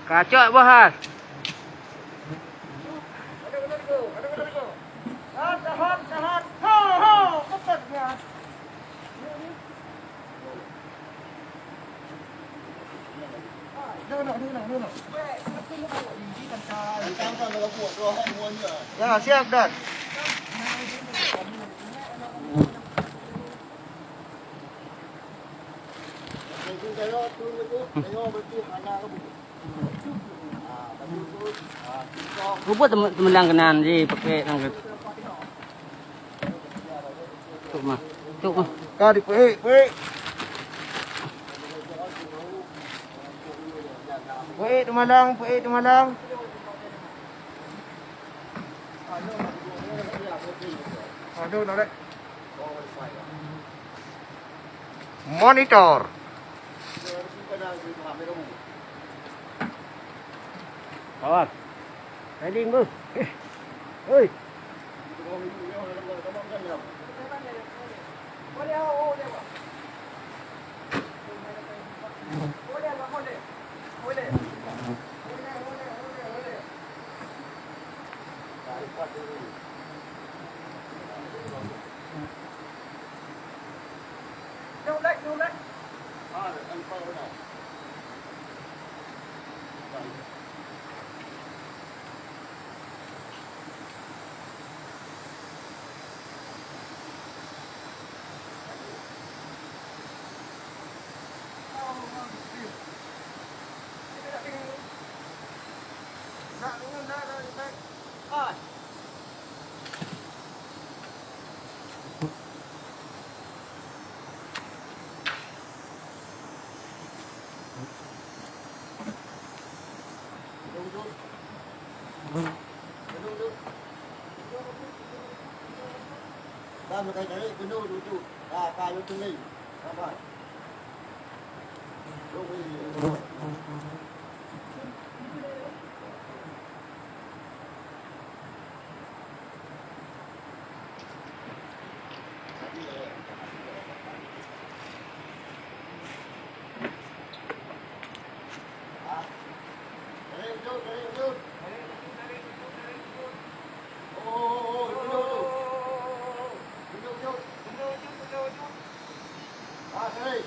Kacau bahas. Tahan. Ho, kepetnya. Đưa. Ya, siap dan. Rupa teman langganan je pakai langgan. Tuk mah. Kadi pe. Pe tumalang. Aduh, nó đấy. Monitor. Kawan. Riding bro. Oi. Đâu đấy. Ba một cái đấy, cái nô đủ đủ, cài vô từng này, các bạn. Đây.